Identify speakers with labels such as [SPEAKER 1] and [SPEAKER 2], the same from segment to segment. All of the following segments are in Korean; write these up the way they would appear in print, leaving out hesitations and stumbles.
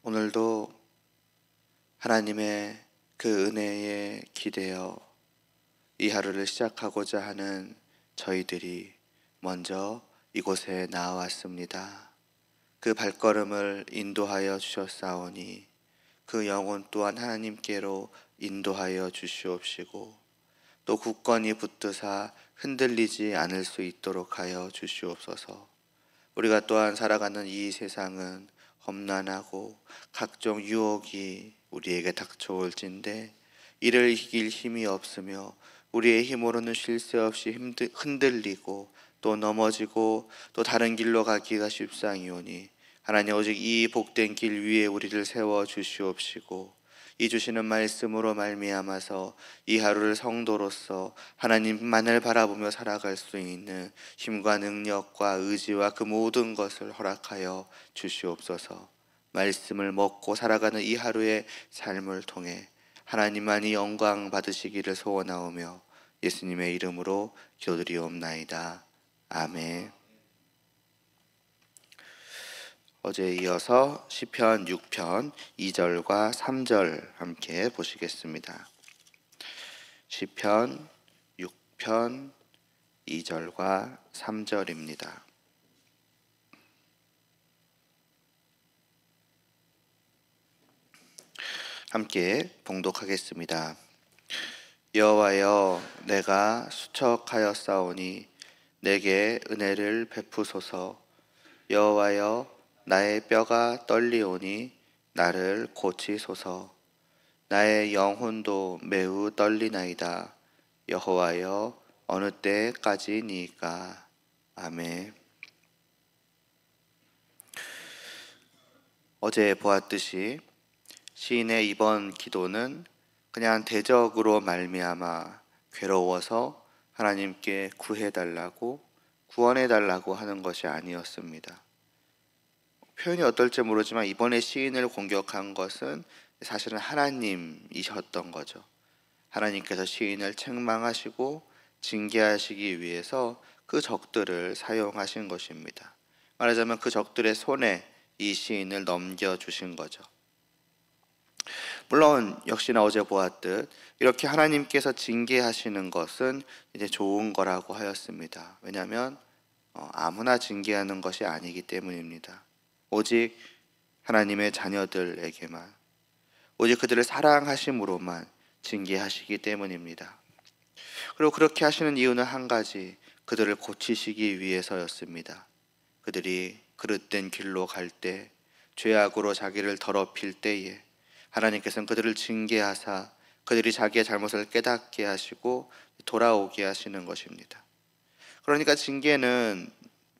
[SPEAKER 1] 오늘도 하나님의 그 은혜에 기대어 이 하루를 시작하고자 하는 저희들이 먼저 이곳에 나왔습니다. 그 발걸음을 인도하여 주셨사오니 그 영혼 또한 하나님께로 인도하여 주시옵시고 또 굳건히 붙드사 흔들리지 않을 수 있도록 하여 주시옵소서. 우리가 또한 살아가는 이 세상은 험난하고 각종 유혹이 우리에게 닥쳐올진데 이를 이길 힘이 없으며 우리의 힘으로는 쉴 새 없이 흔들리고 또 넘어지고 또 다른 길로 가기가 쉽상이오니 하나님 오직 이 복된 길 위에 우리를 세워 주시옵시고 이 주시는 말씀으로 말미암아서 이 하루를 성도로서 하나님만을 바라보며 살아갈 수 있는 힘과 능력과 의지와 그 모든 것을 허락하여 주시옵소서. 말씀을 먹고 살아가는 이 하루의 삶을 통해 하나님만이 영광 받으시기를 소원하오며 예수님의 이름으로 기도드리옵나이다. 아멘. 어제에 이어서 시편 6편 2절과 3절 함께 보시겠습니다. 시편 6편 2절과 3절입니다. 함께 봉독하겠습니다. 여호와여, 내가 수척하였사오니 내게 은혜를 베푸소서. 여호와여, 나의 뼈가 떨리오니 나를 고치소서. 나의 영혼도 매우 떨리나이다. 여호와여, 어느 때까지니까. 아멘. 어제 보았듯이 시인의 이번 기도는 그냥 대적으로 말미암아 괴로워서 하나님께 구해달라고 구원해달라고 하는 것이 아니었습니다. 표현이 어떨지 모르지만 이번에 시인을 공격한 것은 사실은 하나님이셨던 거죠. 하나님께서 시인을 책망하시고 징계하시기 위해서 그 적들을 사용하신 것입니다. 말하자면 그 적들의 손에 이 시인을 넘겨주신 거죠. 물론 역시나 어제 보았듯 이렇게 하나님께서 징계하시는 것은 이제 좋은 거라고 하였습니다. 왜냐하면 아무나 징계하는 것이 아니기 때문입니다. 오직 하나님의 자녀들에게만, 오직 그들을 사랑하심으로만 징계하시기 때문입니다. 그리고 그렇게 하시는 이유는 한 가지, 그들을 고치시기 위해서였습니다. 그들이 그릇된 길로 갈 때, 죄악으로 자기를 더럽힐 때에 하나님께서는 그들을 징계하사 그들이 자기의 잘못을 깨닫게 하시고 돌아오게 하시는 것입니다. 그러니까 징계는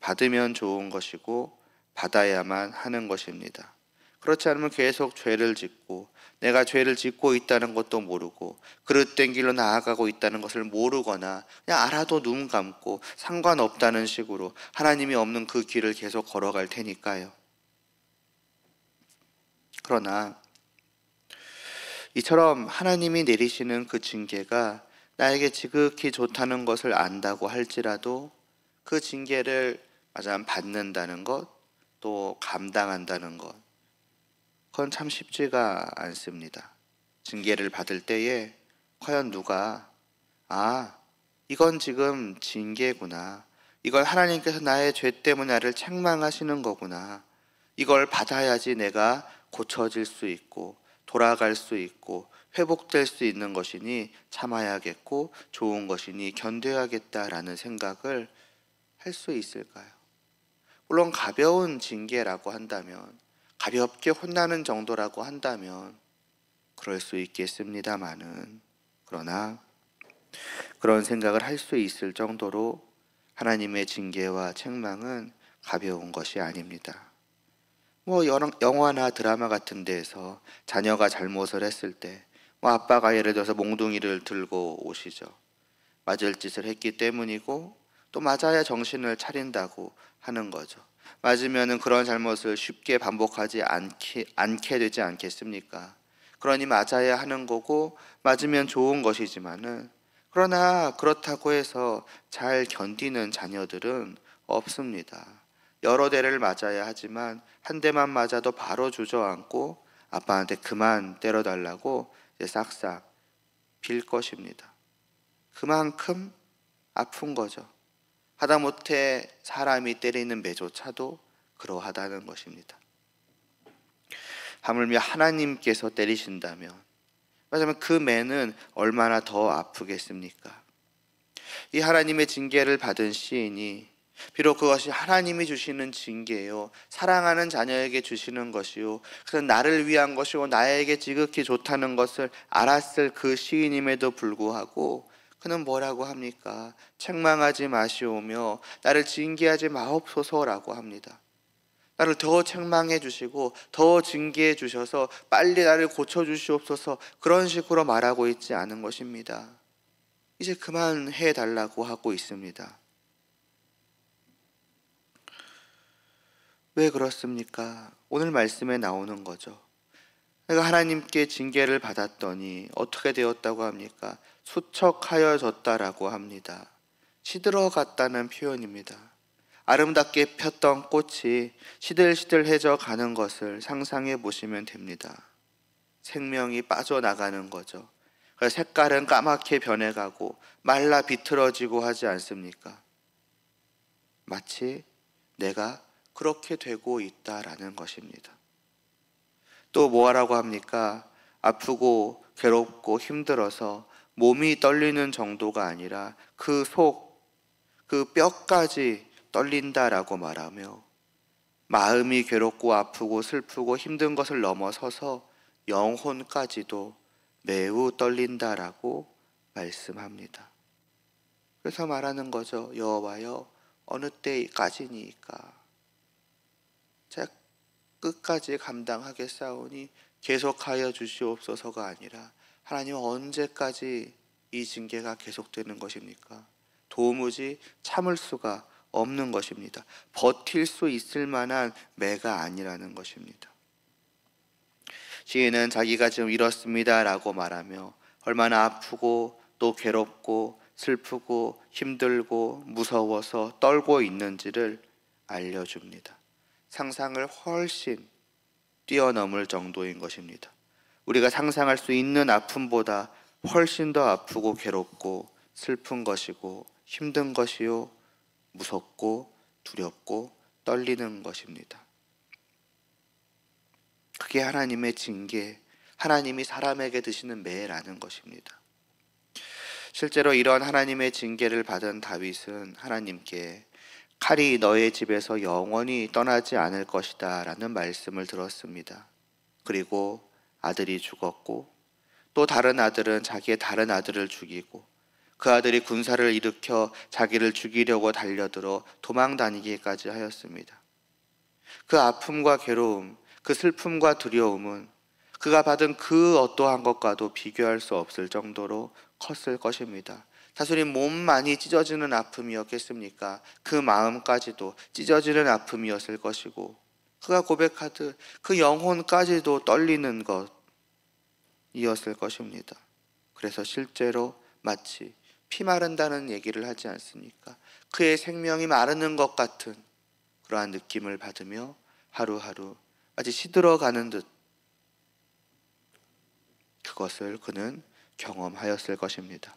[SPEAKER 1] 받으면 좋은 것이고 받아야만 하는 것입니다. 그렇지 않으면 계속 죄를 짓고 내가 죄를 짓고 있다는 것도 모르고 그릇된 길로 나아가고 있다는 것을 모르거나 그냥 알아도 눈 감고 상관없다는 식으로 하나님이 없는 그 길을 계속 걸어갈 테니까요. 그러나 이처럼 하나님이 내리시는 그 징계가 나에게 지극히 좋다는 것을 안다고 할지라도 그 징계를 받는다는 것, 또 감당한다는 것, 그건 참 쉽지가 않습니다. 징계를 받을 때에 과연 누가 이건 지금 징계구나, 이걸 하나님께서 나의 죄 때문에 나를 책망하시는 거구나, 이걸 받아야지 내가 고쳐질 수 있고 돌아갈 수 있고 회복될 수 있는 것이니 참아야겠고 좋은 것이니 견뎌야겠다라는 생각을 할 수 있을까요? 물론 가벼운 징계라고 한다면, 가볍게 혼나는 정도라고 한다면 그럴 수 있겠습니다마는, 그러나 그런 생각을 할 수 있을 정도로 하나님의 징계와 책망은 가벼운 것이 아닙니다. 영화나 드라마 같은 데에서 자녀가 잘못을 했을 때 아빠가 예를 들어서 몽둥이를 들고 오시죠. 맞을 짓을 했기 때문이고 또 맞아야 정신을 차린다고 하는 거죠. 맞으면은 그런 잘못을 쉽게 반복하지 않게 되지 않겠습니까? 그러니 맞아야 하는 거고 맞으면 좋은 것이지만은, 그러나 그렇다고 해서 잘 견디는 자녀들은 없습니다. 여러 대를 맞아야 하지만 한 대만 맞아도 바로 주저앉고 아빠한테 그만 때려달라고 이제 싹싹 빌 것입니다. 그만큼 아픈 거죠. 하다못해 사람이 때리는 매조차도 그러하다는 것입니다. 하물며 하나님께서 때리신다면, 맞으면 그 매는 얼마나 더 아프겠습니까? 이 하나님의 징계를 받은 시인이 비록 그것이 하나님이 주시는 징계요, 사랑하는 자녀에게 주시는 것이요, 그래서 나를 위한 것이고 나에게 지극히 좋다는 것을 알았을 그 시인임에도 불구하고 그는 뭐라고 합니까? 책망하지 마시오며 나를 징계하지 마옵소서라고 합니다. 나를 더 책망해 주시고 더 징계해 주셔서 빨리 나를 고쳐 주시옵소서, 그런 식으로 말하고 있지 않은 것입니다. 이제 그만해 달라고 하고 있습니다. 왜 그렇습니까? 오늘 말씀에 나오는 거죠. 내가 하나님께 징계를 받았더니 어떻게 되었다고 합니까? 수척하여졌다라고 합니다. 시들어갔다는 표현입니다. 아름답게 폈던 꽃이 시들시들해져 가는 것을 상상해 보시면 됩니다. 생명이 빠져나가는 거죠. 색깔은 까맣게 변해가고 말라 비틀어지고 하지 않습니까? 마치 내가 그렇게 되고 있다라는 것입니다. 또 뭐라고 합니까? 아프고 괴롭고 힘들어서 몸이 떨리는 정도가 아니라 그 속, 그 뼈까지 떨린다라고 말하며 마음이 괴롭고 아프고 슬프고 힘든 것을 넘어서서 영혼까지도 매우 떨린다라고 말씀합니다. 그래서 말하는 거죠. 여호와여, 어느 때까지니까 제가 끝까지 감당하겠사오니 계속하여 주시옵소서가 아니라, 하나님 언제까지 이 징계가 계속되는 것입니까? 도무지 참을 수가 없는 것입니다. 버틸 수 있을 만한 매가 아니라는 것입니다. 시인은 자기가 지금 이렇습니다 라고 말하며 얼마나 아프고 또 괴롭고 슬프고 힘들고 무서워서 떨고 있는지를 알려줍니다. 상상을 훨씬 뛰어넘을 정도인 것입니다. 우리가 상상할 수 있는 아픔보다 훨씬 더 아프고 괴롭고 슬픈 것이고 힘든 것이요, 무섭고 두렵고 떨리는 것입니다. 그게 하나님의 징계, 하나님이 사람에게 드시는 매라는 것입니다. 실제로 이런 하나님의 징계를 받은 다윗은 하나님께 칼이 너의 집에서 영원히 떠나지 않을 것이다 라는 말씀을 들었습니다. 그리고 아들이 죽었고 또 다른 아들은 자기의 다른 아들을 죽이고 그 아들이 군사를 일으켜 자기를 죽이려고 달려들어 도망다니기까지 하였습니다. 그 아픔과 괴로움, 그 슬픔과 두려움은 그가 받은 그 어떠한 것과도 비교할 수 없을 정도로 컸을 것입니다. 단순히 몸만이 찢어지는 아픔이었겠습니까? 그 마음까지도 찢어지는 아픔이었을 것이고, 그가 고백하듯 그 영혼까지도 떨리는 것이었을 것입니다. 그래서 실제로 마치 피 마른다는 얘기를 하지 않습니까? 그의 생명이 마르는 것 같은 그러한 느낌을 받으며 하루하루 마치 시들어가는 듯 그것을 그는 경험하였을 것입니다.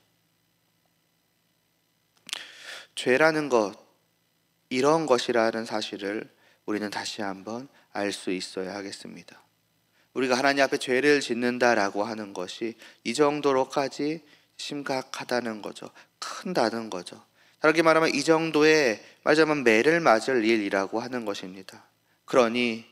[SPEAKER 1] 죄라는 것, 이런 것이라는 사실을 우리는 다시 한번 알 수 있어야 하겠습니다. 우리가 하나님 앞에 죄를 짓는다라고 하는 것이 이 정도로까지 심각하다는 거죠. 큰다는 거죠. 다르게 말하면 이 정도의 말하자면 매를 맞을 일이라고 하는 것입니다. 그러니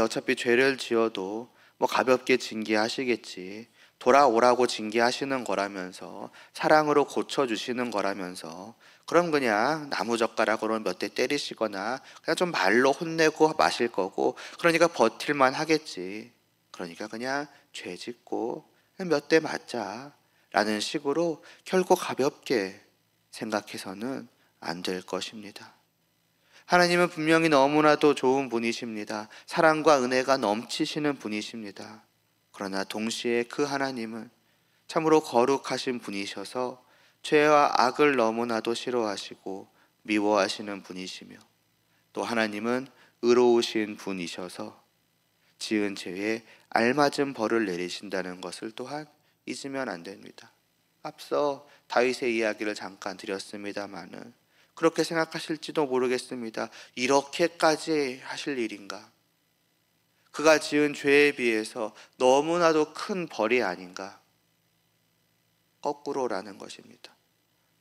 [SPEAKER 1] 어차피 죄를 지어도 뭐 가볍게 징계하시겠지, 돌아오라고 징계하시는 거라면서, 사랑으로 고쳐주시는 거라면서, 그럼 그냥 나무젓가락으로 몇 대 때리시거나 그냥 좀 말로 혼내고 마실 거고, 그러니까 버틸만 하겠지, 그러니까 그냥 죄 짓고 몇 대 맞자 라는 식으로 결코 가볍게 생각해서는 안 될 것입니다. 하나님은 분명히 너무나도 좋은 분이십니다. 사랑과 은혜가 넘치시는 분이십니다. 그러나 동시에 그 하나님은 참으로 거룩하신 분이셔서 죄와 악을 너무나도 싫어하시고 미워하시는 분이시며, 또 하나님은 의로우신 분이셔서 지은 죄에 알맞은 벌을 내리신다는 것을 또한 잊으면 안 됩니다. 앞서 다윗의 이야기를 잠깐 드렸습니다마는 그렇게 생각하실지도 모르겠습니다. 이렇게까지 하실 일인가? 그가 지은 죄에 비해서 너무나도 큰 벌이 아닌가? 거꾸로라는 것입니다.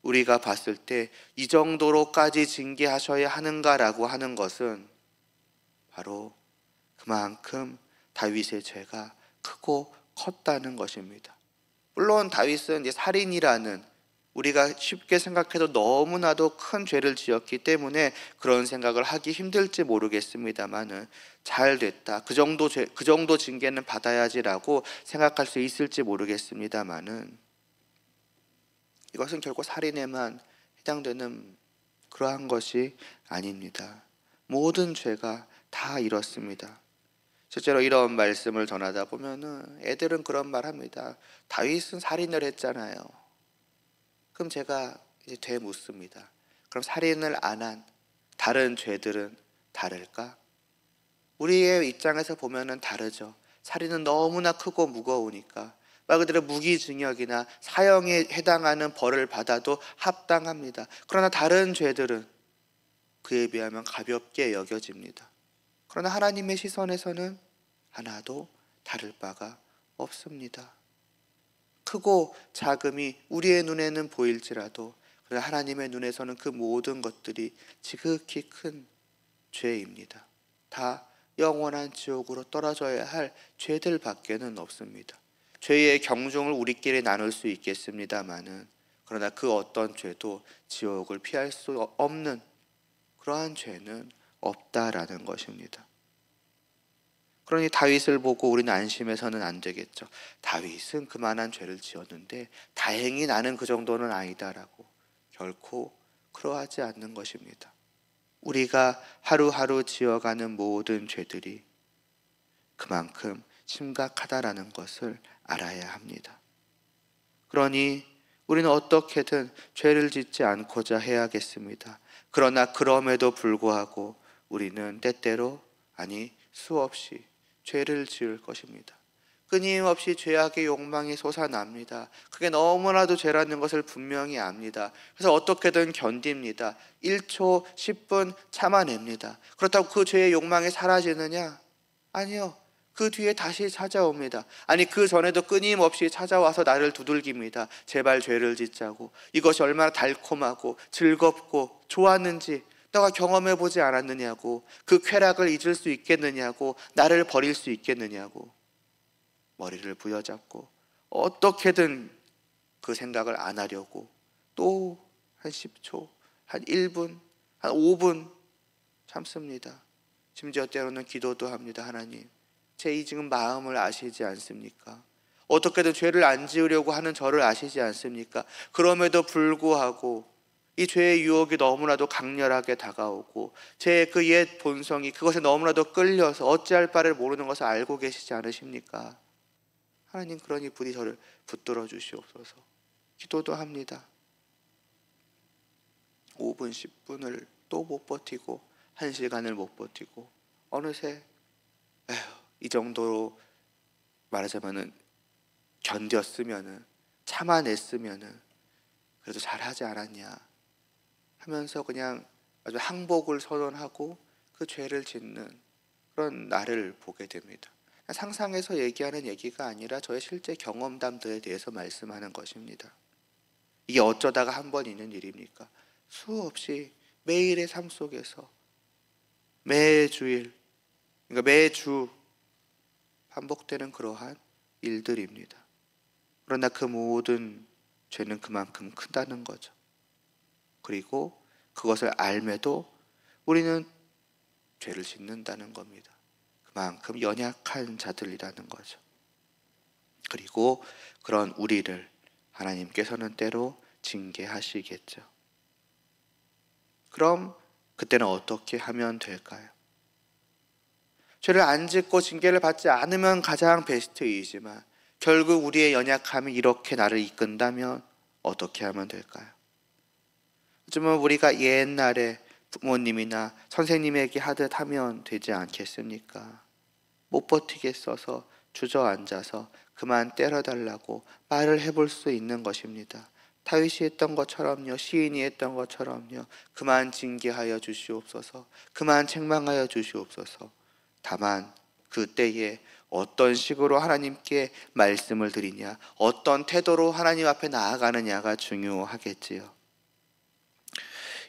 [SPEAKER 1] 우리가 봤을 때 이 정도로까지 징계하셔야 하는가라고 하는 것은 바로 그만큼 다윗의 죄가 크고 컸다는 것입니다. 물론 다윗은 이제 살인이라는 우리가 쉽게 생각해도 너무나도 큰 죄를 지었기 때문에 그런 생각을 하기 힘들지 모르겠습니다만은 잘 됐다. 그 정도 징계는 받아야지라고 생각할 수 있을지 모르겠습니다만은 이것은 결국 살인에만 해당되는 그러한 것이 아닙니다. 모든 죄가 다 이렇습니다. 실제로 이런 말씀을 전하다 보면은 애들은 그런 말 합니다. 다윗은 살인을 했잖아요. 그럼 제가 이제 되묻습니다. 그럼 살인을 안 한 다른 죄들은 다를까? 우리의 입장에서 보면은 다르죠. 살인은 너무나 크고 무거우니까 말 그대로 무기징역이나 사형에 해당하는 벌을 받아도 합당합니다. 그러나 다른 죄들은 그에 비하면 가볍게 여겨집니다. 그러나 하나님의 시선에서는 하나도 다를 바가 없습니다. 크고 작음이 우리의 눈에는 보일지라도 그러나 하나님의 눈에서는 그 모든 것들이 지극히 큰 죄입니다. 다 영원한 지옥으로 떨어져야 할 죄들 밖에는 없습니다. 죄의 경중을 우리끼리 나눌 수 있겠습니다마는 그러나 그 어떤 죄도 지옥을 피할 수 없는 그러한 죄는 없다라는 것입니다. 그러니 다윗을 보고 우리는 안심해서는 안 되겠죠. 다윗은 그만한 죄를 지었는데 다행히 나는 그 정도는 아니다라고 결코 그러하지 않는 것입니다. 우리가 하루하루 지어가는 모든 죄들이 그만큼 심각하다라는 것을 알아야 합니다. 그러니 우리는 어떻게든 죄를 짓지 않고자 해야겠습니다. 그러나 그럼에도 불구하고 우리는 때때로 아니 수없이 죄를 지을 것입니다. 끊임없이 죄악의 욕망이 솟아납니다. 그게 너무나도 죄라는 것을 분명히 압니다. 그래서 어떻게든 견딥니다. 1초, 10분 참아냅니다. 그렇다고 그 죄의 욕망이 사라지느냐? 아니요. 그 뒤에 다시 찾아옵니다. 아니 그 전에도 끊임없이 찾아와서 나를 두들깁니다. 제발 죄를 짓자고. 이것이 얼마나 달콤하고 즐겁고 좋았는지 너가 경험해보지 않았느냐고. 그 쾌락을 잊을 수 있겠느냐고. 나를 버릴 수 있겠느냐고. 머리를 부여잡고 어떻게든 그 생각을 안 하려고 또 한 10초, 한 1분, 한 5분 참습니다. 심지어 때로는 기도도 합니다. 하나님, 제 이 지금 마음을 아시지 않습니까? 어떻게든 죄를 안 지으려고 하는 저를 아시지 않습니까? 그럼에도 불구하고 이 죄의 유혹이 너무나도 강렬하게 다가오고 제 그 옛 본성이 그것에 너무나도 끌려서 어찌할 바를 모르는 것을 알고 계시지 않으십니까? 하나님, 그러니 부디 저를 붙들어 주시옵소서. 기도도 합니다. 5분, 10분을 또 못 버티고 1시간을 못 버티고 어느새 이 정도로 말하자면은 견뎠으면은 참아냈으면은 그래도 잘하지 않았냐 하면서 그냥 아주 항복을 선언하고 그 죄를 짓는 그런 나를 보게 됩니다. 상상해서 얘기하는 얘기가 아니라 저의 실제 경험담들에 대해서 말씀하는 것입니다. 이게 어쩌다가 한 번 있는 일입니까? 수없이 매일의 삶 속에서 매주일, 그러니까 매주 반복되는 그러한 일들입니다. 그러나 그 모든 죄는 그만큼 크다는 거죠. 그리고 그것을 알매도 우리는 죄를 짓는다는 겁니다. 그만큼 연약한 자들이라는 거죠. 그리고 그런 우리를 하나님께서는 때로 징계하시겠죠. 그럼 그때는 어떻게 하면 될까요? 죄를 안 짓고 징계를 받지 않으면 가장 베스트이지만 결국 우리의 연약함이 이렇게 나를 이끈다면 어떻게 하면 될까요? 어쩌면 우리가 옛날에 부모님이나 선생님에게 하듯 하면 되지 않겠습니까? 못 버티겠어서 주저앉아서 그만 때려달라고 말을 해볼 수 있는 것입니다. 다윗이 했던 것처럼요, 시인이 했던 것처럼요, 그만 징계하여 주시옵소서, 그만 책망하여 주시옵소서. 다만 그때에 어떤 식으로 하나님께 말씀을 드리냐, 어떤 태도로 하나님 앞에 나아가느냐가 중요하겠지요.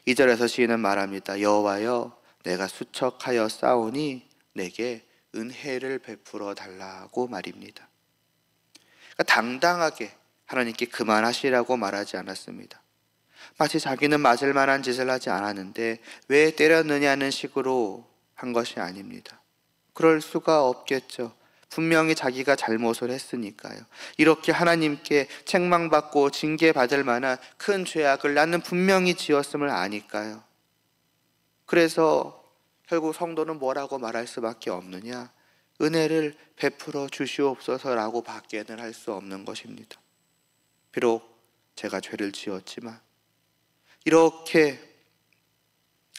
[SPEAKER 1] 2절에서 시인은 말합니다. 여호와여, 내가 수척하여 싸우니 내게 은혜를 베풀어 달라고 말입니다. 그러니까 당당하게 하나님께 그만하시라고 말하지 않았습니다. 마치 자기는 맞을 만한 짓을 하지 않았는데 왜 때렸느냐는 식으로 한 것이 아닙니다. 그럴 수가 없겠죠. 분명히 자기가 잘못을 했으니까요. 이렇게 하나님께 책망받고 징계받을 만한 큰 죄악을 나는 분명히 지었음을 아니까요. 그래서 결국 성도는 뭐라고 말할 수밖에 없느냐? 은혜를 베풀어 주시옵소서라고 밖에는 할 수 없는 것입니다. 비록 제가 죄를 지었지만 이렇게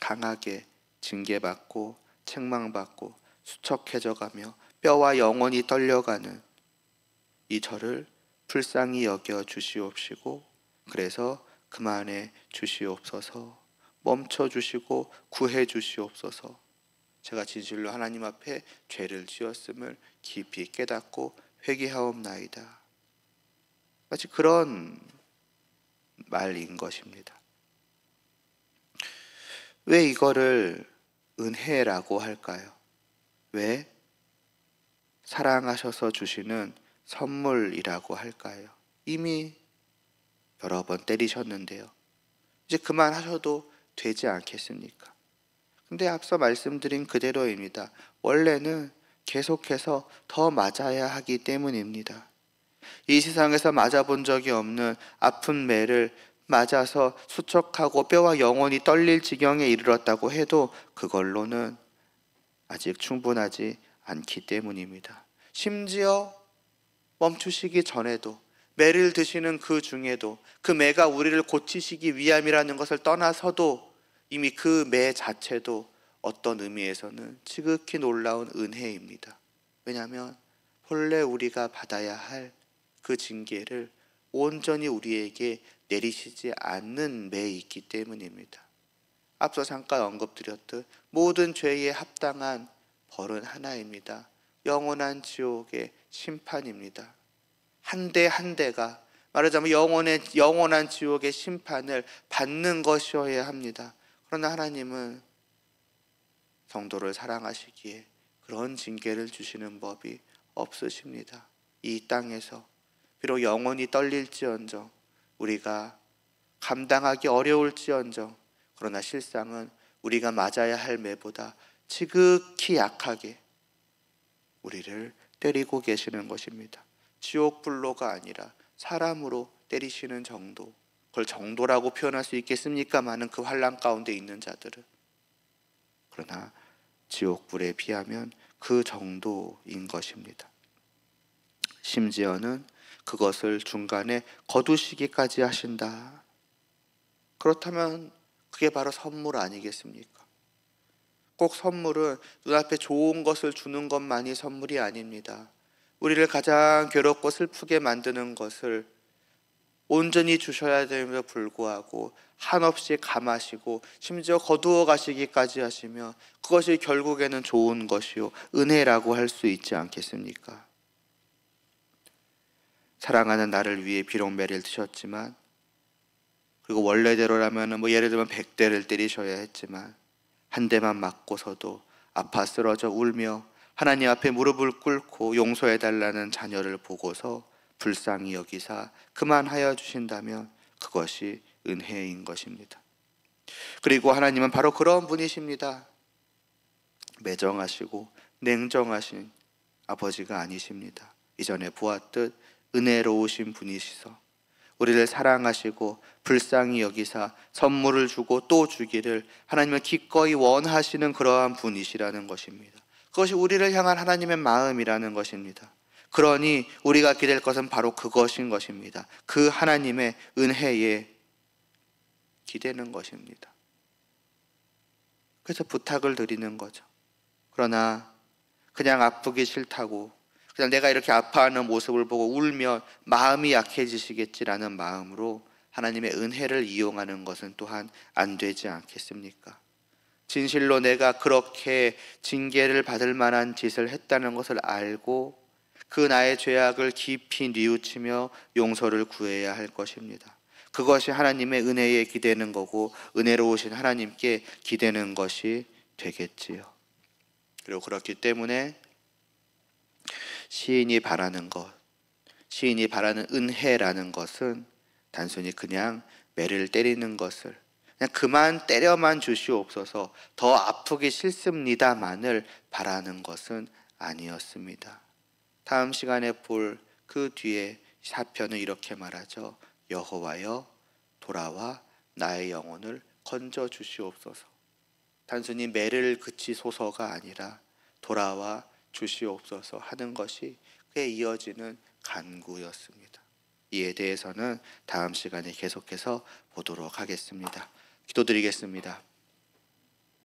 [SPEAKER 1] 강하게 징계받고 책망받고 수척해져가며 뼈와 영혼이 떨려가는 이 저를 불쌍히 여겨 주시옵시고, 그래서 그만해 주시옵소서, 멈춰 주시고 구해 주시옵소서. 제가 진실로 하나님 앞에 죄를 지었음을 깊이 깨닫고 회개하옵나이다. 마치 그런 말인 것입니다. 왜 이거를 은혜라고 할까요? 왜 사랑하셔서 주시는 선물이라고 할까요? 이미 여러 번 때리셨는데요. 이제 그만하셔도 되지 않겠습니까? 근데 앞서 말씀드린 그대로입니다. 원래는 계속해서 더 맞아야 하기 때문입니다. 이 세상에서 맞아본 적이 없는 아픈 매를 맞아서 수척하고 뼈와 영혼이 떨릴 지경에 이르렀다고 해도 그걸로는 아직 충분하지 않기 때문입니다. 심지어 멈추시기 전에도, 매를 드시는 그 중에도, 그 매가 우리를 고치시기 위함이라는 것을 떠나서도 이미 그 매 자체도 어떤 의미에서는 지극히 놀라운 은혜입니다. 왜냐하면 본래 우리가 받아야 할 그 징계를 온전히 우리에게 내리시지 않는 매이기 때문입니다. 앞서 잠깐 언급드렸듯 모든 죄에 합당한 벌은 하나입니다. 영원한 지옥의 심판입니다. 한 대 한 대가 말하자면 영원한 지옥의 심판을 받는 것이어야 합니다. 그러나 하나님은 성도를 사랑하시기에 그런 징계를 주시는 법이 없으십니다. 이 땅에서 비록 영혼이 떨릴지언정, 우리가 감당하기 어려울지언정, 그러나 실상은 우리가 맞아야 할 매보다 지극히 약하게 우리를 때리고 계시는 것입니다. 지옥불로가 아니라 사람으로 때리시는 정도, 그걸 정도라고 표현할 수 있겠습니까마는 그 환난 가운데 있는 자들은, 그러나 지옥불에 비하면 그 정도인 것입니다. 심지어는 그것을 중간에 거두시기까지 하신다. 그렇다면 그게 바로 선물 아니겠습니까? 꼭 선물은 눈앞에 좋은 것을 주는 것만이 선물이 아닙니다. 우리를 가장 괴롭고 슬프게 만드는 것을 온전히 주셔야 됨에도 불구하고 한없이 감하시고 심지어 거두어 가시기까지 하시며, 그것이 결국에는 좋은 것이요 은혜라고 할 수 있지 않겠습니까? 사랑하는 나를 위해 비록 매를 드셨지만, 그리고 원래대로라면 예를 들면 100대를 때리셔야 했지만 한 대만 맞고서도 아파 쓰러져 울며 하나님 앞에 무릎을 꿇고 용서해달라는 자녀를 보고서 불쌍히 여기사 그만하여 주신다면 그것이 은혜인 것입니다. 그리고 하나님은 바로 그런 분이십니다. 매정하시고 냉정하신 아버지가 아니십니다. 이전에 보았듯 은혜로우신 분이시서 우리를 사랑하시고 불쌍히 여기사 선물을 주고 또 주기를 하나님은 기꺼이 원하시는 그러한 분이시라는 것입니다. 그것이 우리를 향한 하나님의 마음이라는 것입니다. 그러니 우리가 기댈 것은 바로 그것인 것입니다. 그 하나님의 은혜에 기대는 것입니다. 그래서 부탁을 드리는 거죠. 그러나 그냥 아프기 싫다고, 그냥 내가 이렇게 아파하는 모습을 보고 울면 마음이 약해지시겠지라는 마음으로 하나님의 은혜를 이용하는 것은 또한 안 되지 않겠습니까? 진실로 내가 그렇게 징계를 받을 만한 짓을 했다는 것을 알고 그 나의 죄악을 깊이 뉘우치며 용서를 구해야 할 것입니다. 그것이 하나님의 은혜에 기대는 거고 은혜로우신 하나님께 기대는 것이 되겠지요. 그리고 그렇기 때문에 시인이 바라는 것, 시인이 바라는 은혜라는 것은 단순히 그냥 매를 때리는 것을, 그냥 그만 때려만 주시옵소서, 더 아프기 싫습니다만을 바라는 것은 아니었습니다. 다음 시간에 볼 그 뒤에 사편은 이렇게 말하죠. 여호와여 돌아와 나의 영혼을 건져 주시옵소서. 단순히 매를 그치소서가 아니라 돌아와 주시옵소서 하는 것이 그에 이어지는 간구였습니다. 이에 대해서는 다음 시간에 계속해서 보도록 하겠습니다. 기도드리겠습니다.